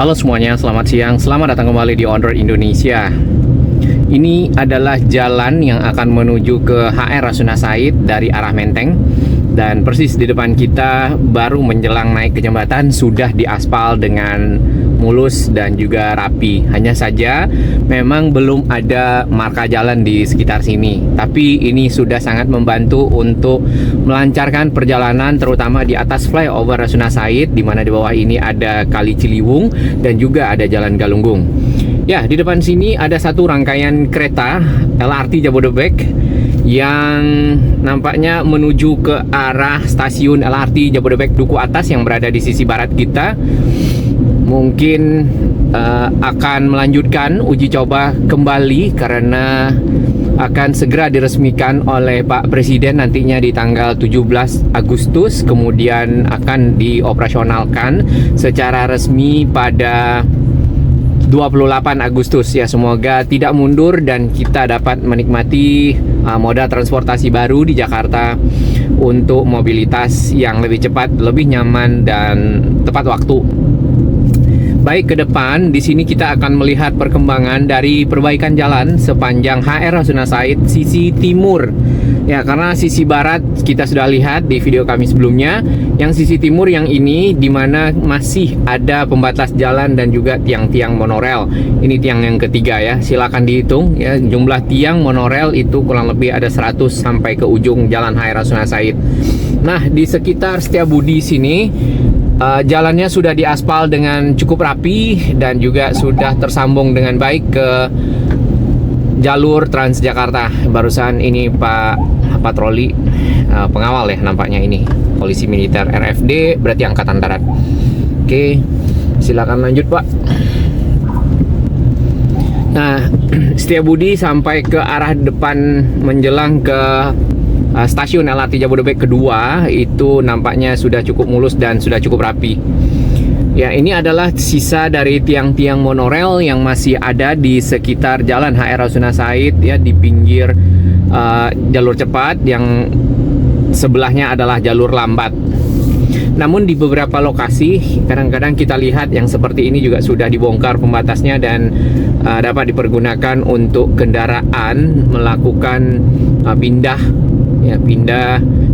Halo semuanya, selamat siang. Selamat datang kembali di On Road Indonesia. Ini adalah jalan yang akan menuju ke HR Rasuna Said dari arah Menteng. Dan persis di depan kita, baru menjelang naik ke jembatan, sudah diaspal dengan mulus dan juga rapi. Hanya saja memang belum ada marka jalan di sekitar sini. Tapi ini sudah sangat membantu untuk melancarkan perjalanan, terutama di atas flyover Rasuna Said, di mana di bawah ini ada Kali Ciliwung dan juga ada Jalan Galunggung. Ya, di depan sini ada satu rangkaian kereta LRT Jabodebek yang nampaknya menuju ke arah stasiun LRT Jabodebek Duku Atas yang berada di sisi barat kita. Mungkin akan melanjutkan uji coba kembali karena akan segera diresmikan oleh Pak Presiden nantinya di tanggal 17 Agustus, kemudian akan dioperasionalkan secara resmi pada 28 Agustus ya. Semoga tidak mundur dan kita dapat menikmati moda transportasi baru di Jakarta untuk mobilitas yang lebih cepat, lebih nyaman dan tepat waktu. Baik, ke depan di sini kita akan melihat perkembangan dari perbaikan jalan sepanjang HR Rasuna Said sisi timur. Ya, karena sisi barat kita sudah lihat di video kami sebelumnya. Yang sisi timur yang ini di mana masih ada pembatas jalan dan juga tiang-tiang monorel. Ini tiang yang ketiga ya. Silakan dihitung ya, jumlah tiang monorel itu kurang lebih ada 100 sampai ke ujung jalan HR Rasuna Said. Nah, di sekitar Setiabudi sini jalannya sudah diaspal dengan cukup rapi dan juga sudah tersambung dengan baik ke jalur Transjakarta. Barusan ini Pak patroli pengawal ya, nampaknya ini polisi militer RFD, berarti Angkatan Darat. Oke, silakan lanjut Pak. Nah, Setiabudi sampai ke arah depan menjelang ke stasiun LRT Jabodebek kedua itu nampaknya sudah cukup mulus dan sudah cukup rapi. Ya, ini adalah sisa dari tiang-tiang monorel yang masih ada di sekitar jalan HR Rasuna Said ya, di pinggir jalur cepat yang sebelahnya adalah jalur lambat. Namun di beberapa lokasi kadang-kadang kita lihat yang seperti ini juga sudah dibongkar pembatasnya dan dapat dipergunakan untuk kendaraan melakukan pindah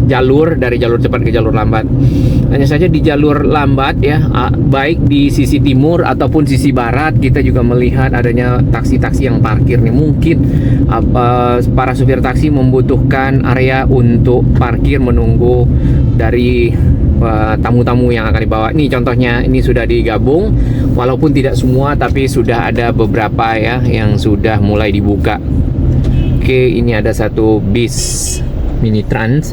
jalur dari jalur cepat ke jalur lambat. Hanya saja di jalur lambat ya, baik di sisi timur ataupun sisi barat, kita juga melihat adanya taksi-taksi yang parkir nih. Mungkin para supir taksi membutuhkan area untuk parkir menunggu dari tamu-tamu yang akan dibawa. Nih contohnya, ini sudah digabung, walaupun tidak semua tapi sudah ada beberapa ya yang sudah mulai dibuka. Oke, ini ada satu bis Mini Trans.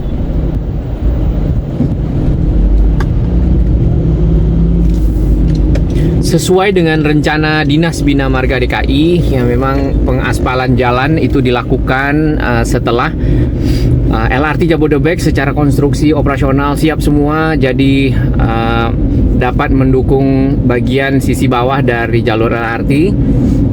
Sesuai dengan rencana Dinas Bina Marga DKI yang memang pengaspalan jalan itu dilakukan setelah LRT Jabodebek secara konstruksi operasional siap semua, jadi dapat mendukung bagian sisi bawah dari jalur LRT,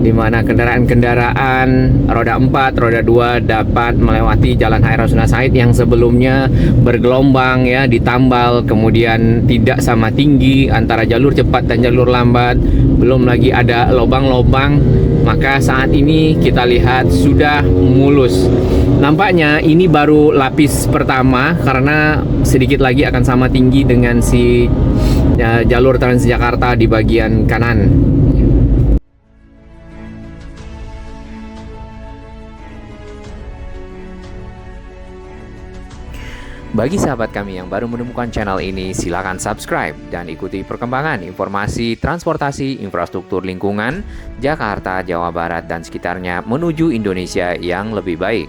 di mana kendaraan-kendaraan roda 4, roda 2 dapat melewati jalan HR Rasuna Said yang sebelumnya bergelombang ya, ditambal, kemudian tidak sama tinggi antara jalur cepat dan jalur lambat, belum lagi ada lobang-lobang. Maka saat ini kita lihat sudah mulus. Nampaknya ini baru lapis pertama karena sedikit lagi akan sama tinggi dengan si jalur Transjakarta di bagian kanan. Bagi sahabat kami yang baru menemukan channel ini, silakan subscribe dan ikuti perkembangan informasi transportasi infrastruktur lingkungan Jakarta, Jawa Barat, dan sekitarnya menuju Indonesia yang lebih baik.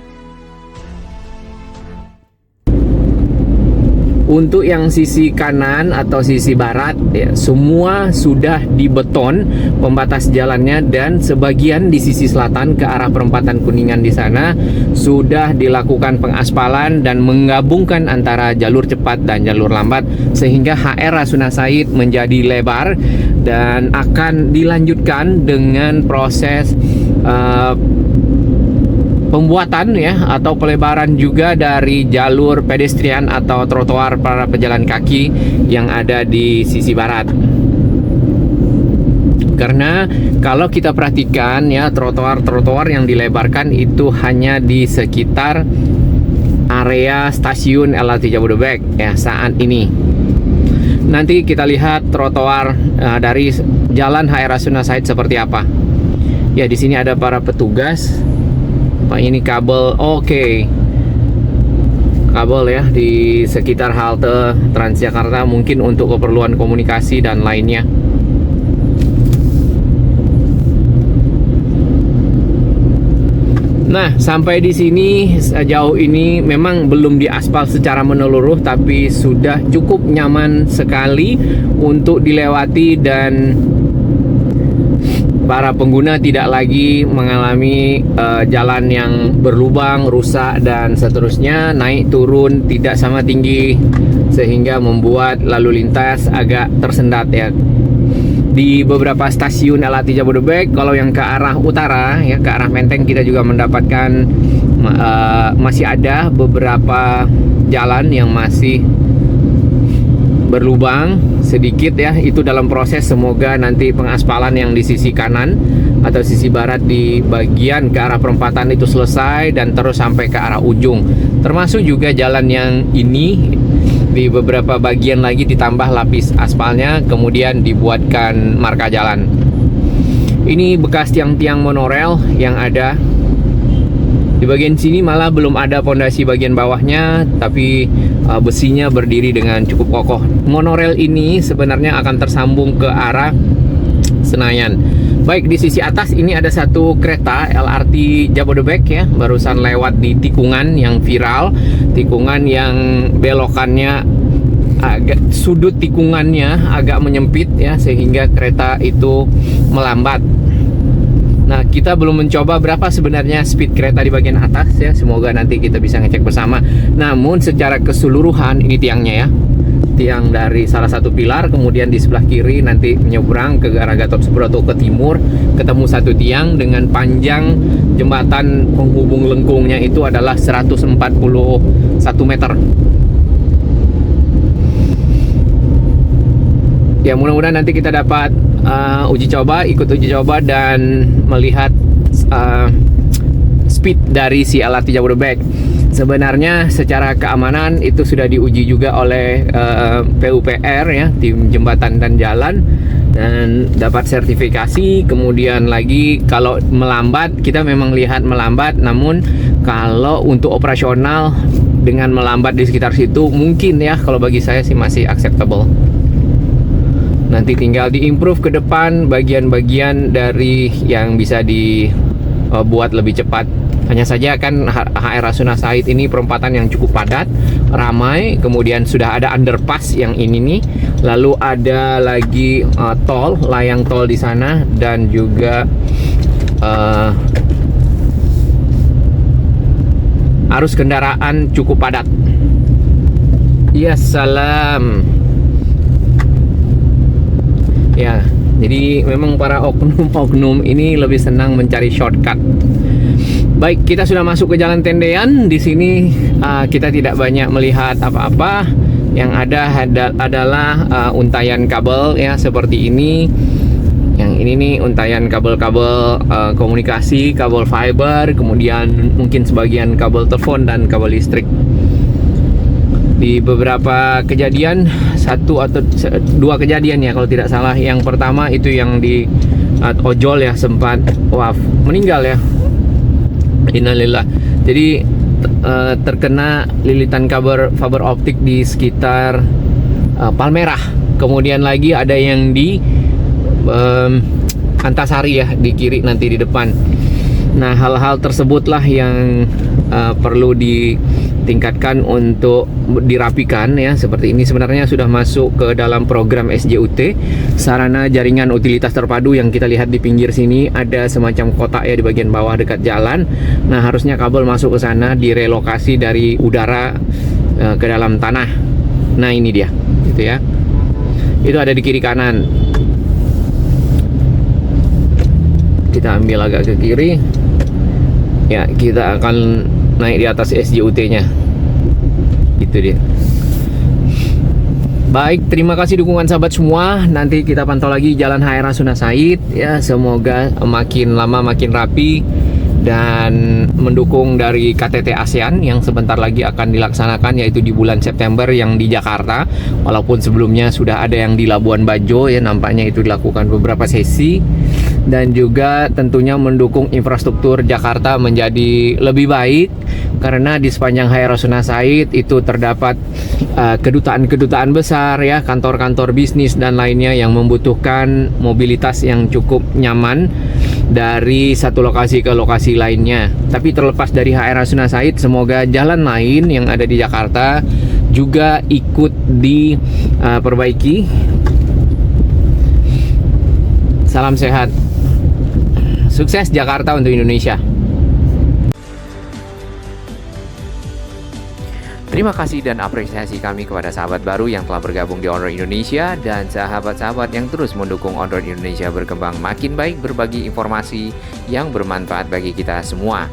Untuk yang sisi kanan atau sisi barat ya, semua sudah dibeton pembatas jalannya, dan sebagian di sisi selatan ke arah perempatan Kuningan di sana sudah dilakukan pengaspalan dan menggabungkan antara jalur cepat dan jalur lambat sehingga HR Rasuna Said menjadi lebar dan akan dilanjutkan dengan proses pembuatan ya atau pelebaran juga dari jalur pedestrian atau trotoar para pejalan kaki yang ada di sisi barat. Karena kalau kita perhatikan ya, trotoar yang dilebarkan itu hanya di sekitar area stasiun LRT Jabodebek ya saat ini. Nanti kita lihat trotoar dari Jalan HR Rasuna Said seperti apa. Ya, di sini ada para petugas. Pak, ini kabel, oke. Kabel ya di sekitar halte Transjakarta, mungkin untuk keperluan komunikasi dan lainnya. Nah, sampai di sini sejauh ini memang belum diaspal secara menyeluruh, tapi sudah cukup nyaman sekali untuk dilewati dan para pengguna tidak lagi mengalami jalan yang berlubang, rusak dan seterusnya, naik turun tidak sama tinggi sehingga membuat lalu lintas agak tersendat ya. Di beberapa stasiun LRT Jabodebek, kalau yang ke arah utara ya, ke arah Menteng, kita juga mendapatkan masih ada beberapa jalan yang masih berlubang sedikit ya. Itu dalam proses, semoga nanti pengaspalan yang di sisi kanan atau sisi barat di bagian ke arah perempatan itu selesai dan terus sampai ke arah ujung. Termasuk juga jalan yang ini di beberapa bagian lagi ditambah lapis aspalnya, kemudian dibuatkan marka jalan. Ini bekas tiang-tiang monorel yang ada di bagian sini, malah belum ada pondasi bagian bawahnya, tapi besinya berdiri dengan cukup kokoh. Monorel ini sebenarnya akan tersambung ke arah Senayan. Baik, di sisi atas ini ada satu kereta LRT Jabodebek ya, barusan lewat di tikungan yang viral, tikungan yang belokannya agak, sudut tikungannya agak menyempit ya, sehingga kereta itu melambat. Nah, kita belum mencoba berapa sebenarnya speed kereta di bagian atas ya, semoga nanti kita bisa ngecek bersama. Namun secara keseluruhan ini tiangnya ya, tiang dari salah satu pilar, kemudian di sebelah kiri nanti menyeberang ke arah Gatot Subroto ke timur, ketemu satu tiang dengan panjang jembatan penghubung lengkungnya itu adalah 141 meter. Ya, mudah-mudahan nanti kita dapat ikut uji coba dan melihat speed dari si LRT Jabodebek. Sebenarnya secara keamanan itu sudah diuji juga oleh PUPR ya, tim jembatan dan jalan, dan dapat sertifikasi. Kemudian lagi kalau melambat, kita memang lihat melambat, namun kalau untuk operasional dengan melambat di sekitar situ mungkin ya, kalau bagi saya sih masih acceptable. Nanti tinggal diimprove ke depan bagian-bagian dari yang bisa dibuat lebih cepat. Hanya saja kan HR Rasuna Said ini perempatan yang cukup padat, ramai, kemudian sudah ada underpass yang ini nih, lalu ada lagi tol, layang tol di sana, dan juga arus kendaraan cukup padat. Ya salam. Ya, jadi memang para oknum-oknum ini lebih senang mencari shortcut. Baik, kita sudah masuk ke Jalan Tendean. Di sini kita tidak banyak melihat apa-apa. Yang ada adalah untayan kabel ya, seperti ini. Yang ini nih untayan kabel-kabel komunikasi, kabel fiber, kemudian mungkin sebagian kabel telepon dan kabel listrik. Di beberapa kejadian, satu atau dua kejadian ya kalau tidak salah. Yang pertama itu yang di ojol ya, sempat meninggal ya. Innalillah. Jadi terkena lilitan kabel fiber optik di sekitar Palmerah. Kemudian lagi ada yang di Antasari ya, di kiri nanti di depan. Nah, hal-hal tersebutlah yang perlu ditingkatkan untuk dirapikan ya. Seperti ini sebenarnya sudah masuk ke dalam program SJUT, sarana jaringan utilitas terpadu, yang kita lihat di pinggir sini ada semacam kotak ya di bagian bawah dekat jalan. Nah, harusnya kabel masuk ke sana, direlokasi dari udara ke dalam tanah. Nah, ini dia gitu ya. Itu ada di kiri kanan. Kita ambil agak ke kiri. Ya, kita akan naik di atas SJUT-nya. Itu dia. Baik, terima kasih dukungan sahabat semua. Nanti kita pantau lagi Jalan HR Rasuna Said ya. Semoga makin lama makin rapi dan mendukung dari KTT ASEAN yang sebentar lagi akan dilaksanakan, yaitu di bulan September yang di Jakarta. Walaupun sebelumnya sudah ada yang di Labuan Bajo ya, nampaknya itu dilakukan beberapa sesi. Dan juga tentunya mendukung infrastruktur Jakarta menjadi lebih baik, karena di sepanjang HR Rasuna Said itu terdapat kedutaan-kedutaan besar ya, kantor-kantor bisnis dan lainnya yang membutuhkan mobilitas yang cukup nyaman dari satu lokasi ke lokasi lainnya. Tapi terlepas dari HR Rasuna Said, semoga jalan lain yang ada di Jakarta juga ikut diperbaiki. Salam sehat, sukses Jakarta untuk Indonesia. Terima kasih dan apresiasi kami kepada sahabat baru yang telah bergabung di Onroad Indonesia dan sahabat-sahabat yang terus mendukung Onroad Indonesia berkembang makin baik, berbagi informasi yang bermanfaat bagi kita semua.